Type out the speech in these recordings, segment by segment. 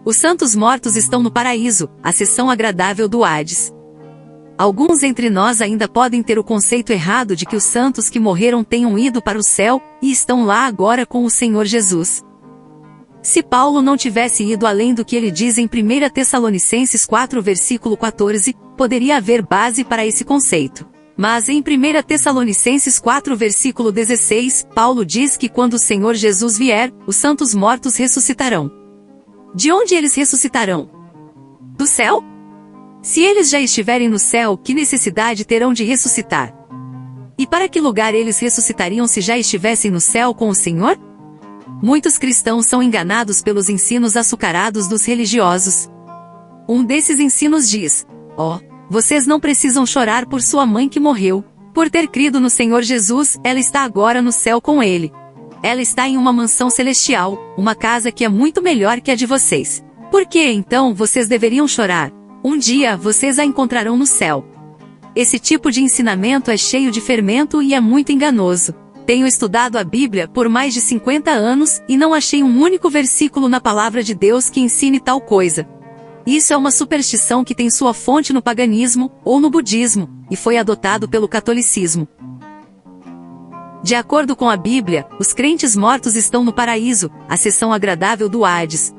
Os santos mortos estão no paraíso, a seção agradável do Hades. Alguns entre nós ainda podem ter o conceito errado de que os santos que morreram tenham ido para o céu, e estão lá agora com o Senhor Jesus. Se Paulo não tivesse ido além do que ele diz em 1 Tessalonicenses 4 versículo 14, poderia haver base para esse conceito. Mas em 1 Tessalonicenses 4 versículo 16, Paulo diz que quando o Senhor Jesus vier, os santos mortos ressuscitarão. De onde eles ressuscitarão? Do céu? Se eles já estiverem no céu, que necessidade terão de ressuscitar? E para que lugar eles ressuscitariam se já estivessem no céu com o Senhor? Muitos cristãos são enganados pelos ensinos açucarados dos religiosos. Um desses ensinos diz: vocês não precisam chorar por sua mãe que morreu. Por ter crido no Senhor Jesus, ela está agora no céu com ele. Ela está em uma mansão celestial, uma casa que é muito melhor que a de vocês. Por que então vocês deveriam chorar? Um dia vocês a encontrarão no céu. Esse tipo de ensinamento é cheio de fermento e é muito enganoso. Tenho estudado a Bíblia por mais de 50 anos e não achei um único versículo na palavra de Deus que ensine tal coisa. Isso é uma superstição que tem sua fonte no paganismo ou no budismo, e foi adotado pelo catolicismo. De acordo com a Bíblia, os crentes mortos estão no paraíso, a seção agradável do Hades.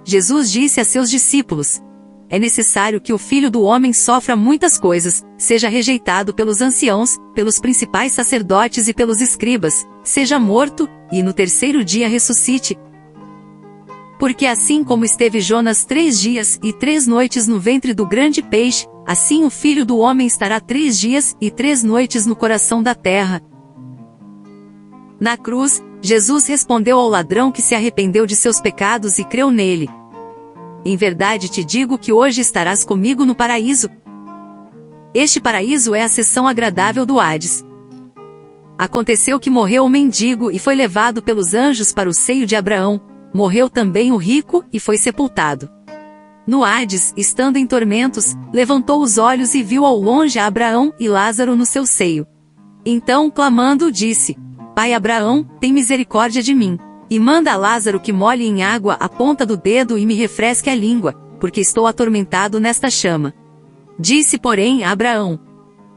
Jesus disse a seus discípulos: é necessário que o Filho do Homem sofra muitas coisas, seja rejeitado pelos anciãos, pelos principais sacerdotes e pelos escribas, seja morto, e no terceiro dia ressuscite. Porque assim como esteve Jonas 3 dias e 3 noites no ventre do grande peixe, assim o Filho do Homem estará 3 dias e 3 noites no coração da terra. Na cruz, Jesus respondeu ao ladrão que se arrependeu de seus pecados e creu nele: em verdade te digo que hoje estarás comigo no paraíso. Este paraíso é a seção agradável do Hades. Aconteceu que morreu o mendigo e foi levado pelos anjos para o seio de Abraão. Morreu também o rico e foi sepultado. No Hades, estando em tormentos, levantou os olhos e viu ao longe a Abraão e Lázaro no seu seio. Então, clamando, disse: Pai Abraão, tem misericórdia de mim. E manda a Lázaro que molhe em água a ponta do dedo e me refresque a língua, porque estou atormentado nesta chama. Disse, porém, a Abraão: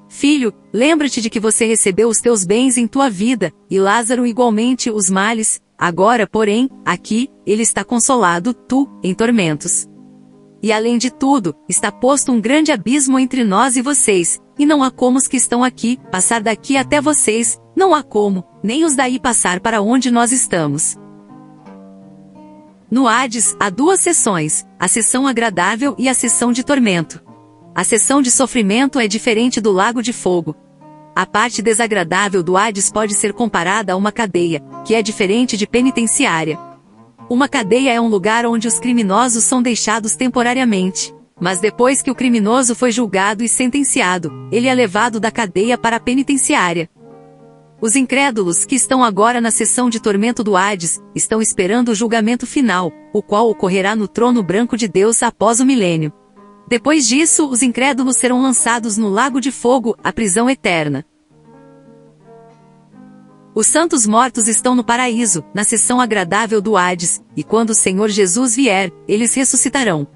Filho, lembra-te de que você recebeu os teus bens em tua vida, e Lázaro igualmente os males. Agora, porém, aqui, ele está consolado, tu, em tormentos. E além de tudo, está posto um grande abismo entre nós e vocês, e não há como os que estão aqui passar daqui até vocês, não há como, nem os daí passar para onde nós estamos. No Hades, há 2 seções, a seção agradável e a seção de tormento. A seção de sofrimento é diferente do lago de fogo. A parte desagradável do Hades pode ser comparada a uma cadeia, que é diferente de penitenciária. Uma cadeia é um lugar onde os criminosos são deixados temporariamente. Mas depois que o criminoso foi julgado e sentenciado, ele é levado da cadeia para a penitenciária. Os incrédulos que estão agora na seção de tormento do Hades, estão esperando o julgamento final, o qual ocorrerá no trono branco de Deus após o milênio. Depois disso, os incrédulos serão lançados no lago de fogo, a prisão eterna. Os santos mortos estão no paraíso, na seção agradável do Hades, e quando o Senhor Jesus vier, eles ressuscitarão.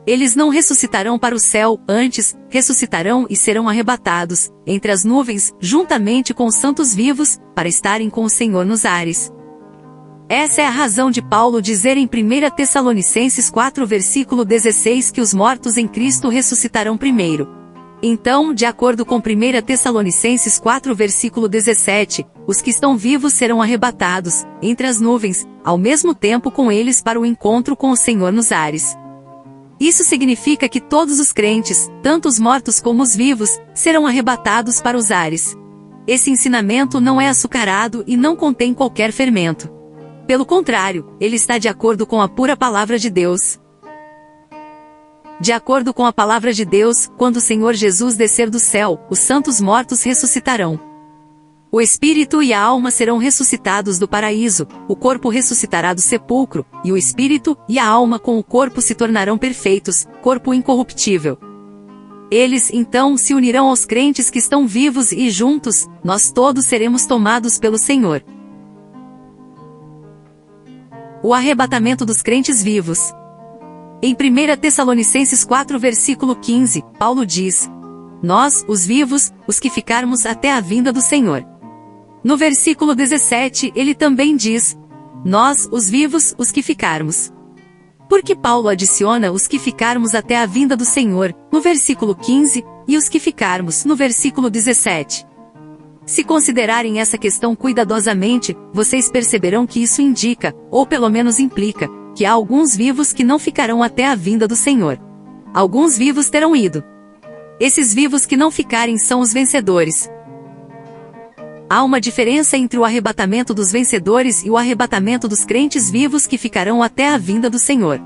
Eles não ressuscitarão para o céu, antes, ressuscitarão e serão arrebatados, entre as nuvens, juntamente com os santos vivos, para estarem com o Senhor nos ares. Essa é a razão de Paulo dizer em 1 Tessalonicenses 4 versículo 16 que os mortos em Cristo ressuscitarão primeiro. Então, de acordo com 1 Tessalonicenses 4 versículo 17, os que estão vivos serão arrebatados, entre as nuvens, ao mesmo tempo com eles para o encontro com o Senhor nos ares. Isso significa que todos os crentes, tanto os mortos como os vivos, serão arrebatados para os ares. Esse ensinamento não é açucarado e não contém qualquer fermento. Pelo contrário, ele está de acordo com a pura palavra de Deus. De acordo com a palavra de Deus, quando o Senhor Jesus descer do céu, os santos mortos ressuscitarão. O espírito e a alma serão ressuscitados do paraíso, o corpo ressuscitará do sepulcro, e o espírito e a alma com o corpo se tornarão perfeitos, corpo incorruptível. Eles, então, se unirão aos crentes que estão vivos e juntos, nós todos seremos tomados pelo Senhor. O arrebatamento dos crentes vivos. Em 1 Tessalonicenses 4 versículo 15, Paulo diz: nós, os vivos, os que ficarmos até a vinda do Senhor. No versículo 17 ele também diz: nós, os vivos, os que ficarmos. Por que Paulo adiciona os que ficarmos até a vinda do Senhor, no versículo 15, e os que ficarmos, no versículo 17? Se considerarem essa questão cuidadosamente, vocês perceberão que isso indica, ou pelo menos implica, que há alguns vivos que não ficarão até a vinda do Senhor. Alguns vivos terão ido. Esses vivos que não ficarem são os vencedores. Há uma diferença entre o arrebatamento dos vencedores e o arrebatamento dos crentes vivos que ficarão até a vinda do Senhor.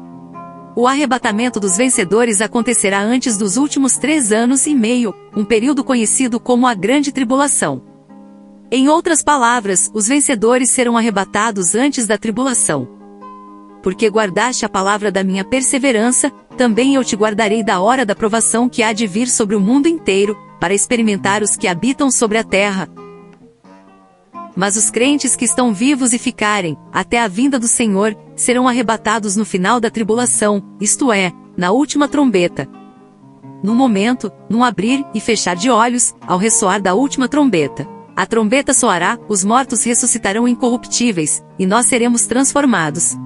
O arrebatamento dos vencedores acontecerá antes dos últimos 3 anos e meio, um período conhecido como a Grande Tribulação. Em outras palavras, os vencedores serão arrebatados antes da tribulação. Porque guardaste a palavra da minha perseverança, também eu te guardarei da hora da provação que há de vir sobre o mundo inteiro, para experimentar os que habitam sobre a terra. Mas os crentes que estão vivos e ficarem, até a vinda do Senhor, serão arrebatados no final da tribulação, isto é, na última trombeta. No momento, num abrir e fechar de olhos, ao ressoar da última trombeta. A trombeta soará, os mortos ressuscitarão incorruptíveis, e nós seremos transformados.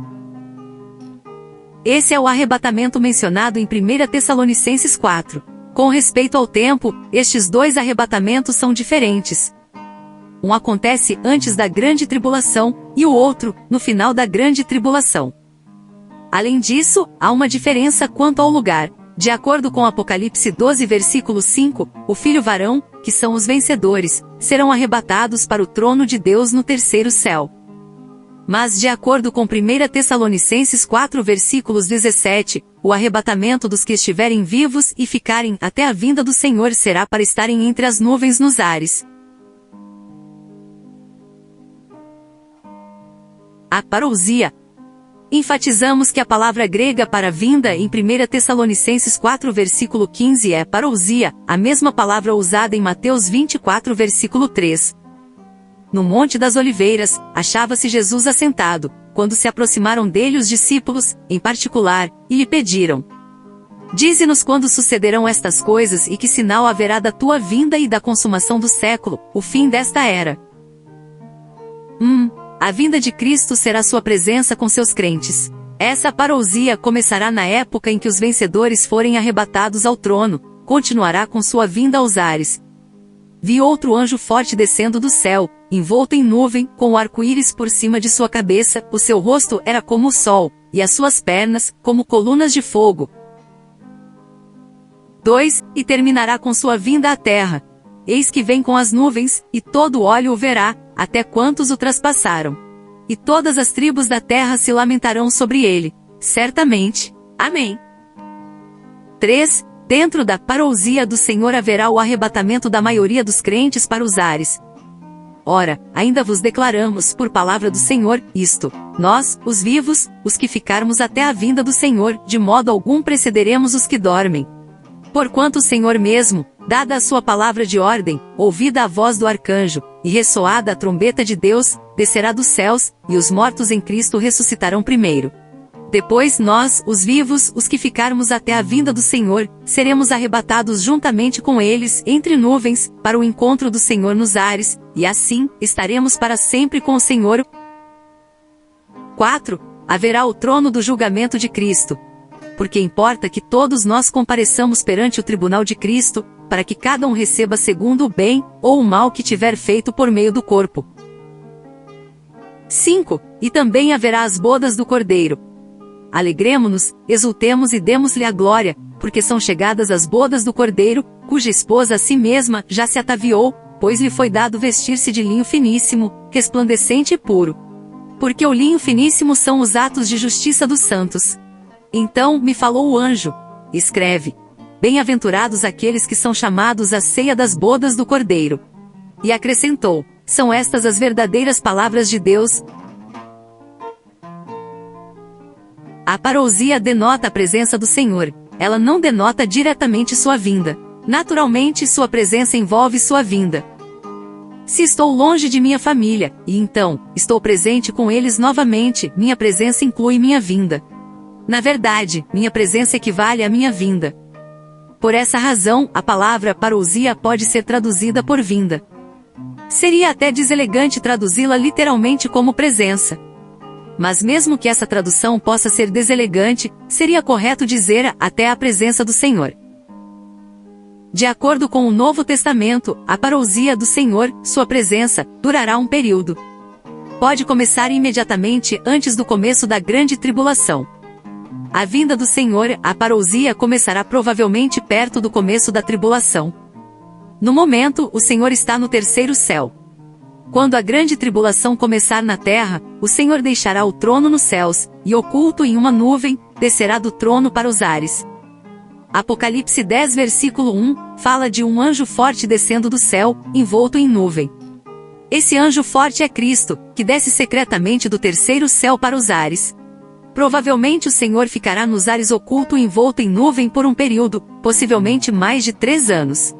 Esse é o arrebatamento mencionado em 1 Tessalonicenses 4. Com respeito ao tempo, estes 2 arrebatamentos são diferentes. Um acontece antes da grande tribulação, e o outro, no final da grande tribulação. Além disso, há uma diferença quanto ao lugar. De acordo com Apocalipse 12 versículo 5, o filho varão, que são os vencedores, serão arrebatados para o trono de Deus no terceiro céu. Mas de acordo com 1 Tessalonicenses 4 versículos 17, o arrebatamento dos que estiverem vivos e ficarem até a vinda do Senhor será para estarem entre as nuvens nos ares. A parousia. Enfatizamos que a palavra grega para vinda em 1 Tessalonicenses 4 versículo 15 é parousia, a mesma palavra usada em Mateus 24 versículo 3. No Monte das Oliveiras, achava-se Jesus assentado, quando se aproximaram dele os discípulos, em particular, e lhe pediram: dize-nos quando sucederão estas coisas e que sinal haverá da tua vinda e da consumação do século, o fim desta era. A vinda de Cristo será sua presença com seus crentes. Essa parousia começará na época em que os vencedores forem arrebatados ao trono, continuará com sua vinda aos ares. Vi outro anjo forte descendo do céu, envolto em nuvem, com o arco-íris por cima de sua cabeça, o seu rosto era como o sol, e as suas pernas, como colunas de fogo. 2. E terminará com sua vinda à terra. Eis que vem com as nuvens, e todo olho o verá, até quantos o traspassaram. E todas as tribos da terra se lamentarão sobre ele. Certamente. Amém. 3. Dentro da parousia do Senhor haverá o arrebatamento da maioria dos crentes para os ares. Ora, ainda vos declaramos, por palavra do Senhor, isto: nós, os vivos, os que ficarmos até a vinda do Senhor, de modo algum precederemos os que dormem. Porquanto o Senhor mesmo, dada a sua palavra de ordem, ouvida a voz do arcanjo, e ressoada a trombeta de Deus, descerá dos céus, e os mortos em Cristo ressuscitarão primeiro. Depois nós, os vivos, os que ficarmos até a vinda do Senhor, seremos arrebatados juntamente com eles, entre nuvens, para o encontro do Senhor nos ares, e assim, estaremos para sempre com o Senhor. 4. Haverá o trono do julgamento de Cristo. Porque importa que todos nós compareçamos perante o tribunal de Cristo, para que cada um receba segundo o bem, ou o mal que tiver feito por meio do corpo. 5. E também haverá as bodas do Cordeiro. Alegremo-nos, exultemos e demos-lhe a glória, porque são chegadas as bodas do Cordeiro, cuja esposa a si mesma já se ataviou, pois lhe foi dado vestir-se de linho finíssimo, resplandecente e puro. Porque o linho finíssimo são os atos de justiça dos santos. Então me falou o anjo: escreve: bem-aventurados aqueles que são chamados à ceia das bodas do Cordeiro. E acrescentou: são estas as verdadeiras palavras de Deus. A parousia denota a presença do Senhor. Ela não denota diretamente sua vinda. Naturalmente, sua presença envolve sua vinda. Se estou longe de minha família, e então, estou presente com eles novamente, minha presença inclui minha vinda. Na verdade, minha presença equivale à minha vinda. Por essa razão, a palavra parousia pode ser traduzida por vinda. Seria até deselegante traduzi-la literalmente como presença. Mas mesmo que essa tradução possa ser deselegante, seria correto dizer até a presença do Senhor. De acordo com o Novo Testamento, a parousia do Senhor, sua presença, durará um período. Pode começar imediatamente antes do começo da grande tribulação. A vinda do Senhor, a parousia começará provavelmente perto do começo da tribulação. No momento, o Senhor está no terceiro céu. Quando a grande tribulação começar na terra, o Senhor deixará o trono nos céus, e oculto em uma nuvem, descerá do trono para os ares. Apocalipse 10 versículo 1, fala de um anjo forte descendo do céu, envolto em nuvem. Esse anjo forte é Cristo, que desce secretamente do terceiro céu para os ares. Provavelmente o Senhor ficará nos ares oculto envolto em nuvem por um período, possivelmente mais de 3 anos.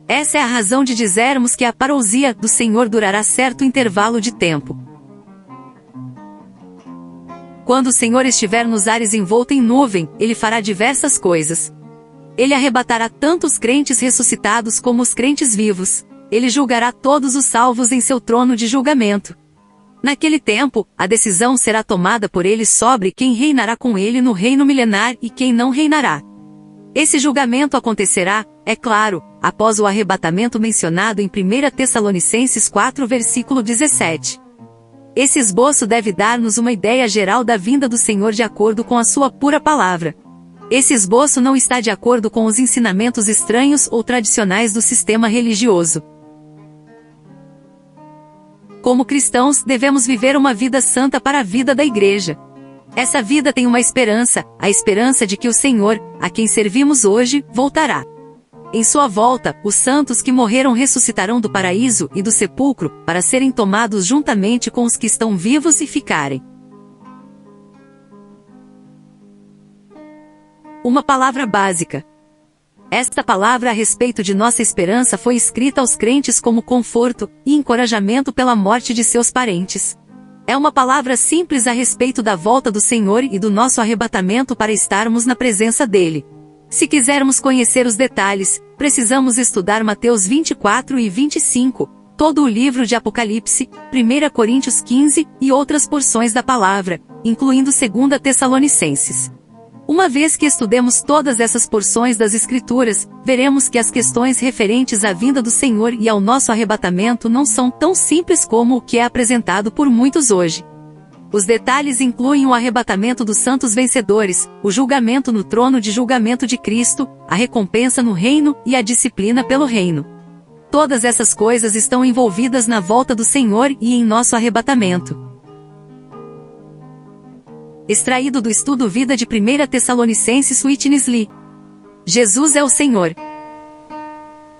Essa é a razão de dizermos que a parousia do Senhor durará certo intervalo de tempo. Quando o Senhor estiver nos ares envolto em nuvem, Ele fará diversas coisas. Ele arrebatará tanto os crentes ressuscitados como os crentes vivos. Ele julgará todos os salvos em seu trono de julgamento. Naquele tempo, a decisão será tomada por Ele sobre quem reinará com Ele no reino milenar e quem não reinará. Esse julgamento acontecerá, é claro, após o arrebatamento mencionado em 1 Tessalonicenses 4 versículo 17. Esse esboço deve dar-nos uma ideia geral da vinda do Senhor de acordo com a sua pura palavra. Esse esboço não está de acordo com os ensinamentos estranhos ou tradicionais do sistema religioso. Como cristãos, devemos viver uma vida santa para a vida da igreja. Essa vida tem uma esperança, a esperança de que o Senhor, a quem servimos hoje, voltará. Em sua volta, os santos que morreram ressuscitarão do paraíso e do sepulcro, para serem tomados juntamente com os que estão vivos e ficarem. Uma palavra básica. Esta palavra a respeito de nossa esperança foi escrita aos crentes como conforto e encorajamento pela morte de seus parentes. É uma palavra simples a respeito da volta do Senhor e do nosso arrebatamento para estarmos na presença dele. Se quisermos conhecer os detalhes, precisamos estudar Mateus 24 e 25, todo o livro de Apocalipse, 1 Coríntios 15 e outras porções da palavra, incluindo 2 Tessalonicenses. Uma vez que estudemos todas essas porções das Escrituras, veremos que as questões referentes à vinda do Senhor e ao nosso arrebatamento não são tão simples como o que é apresentado por muitos hoje. Os detalhes incluem o arrebatamento dos santos vencedores, o julgamento no trono de julgamento de Cristo, a recompensa no reino e a disciplina pelo reino. Todas essas coisas estão envolvidas na volta do Senhor e em nosso arrebatamento. Extraído do estudo Vida de 1 Tessalonicenses Witness Lee. Jesus é o Senhor.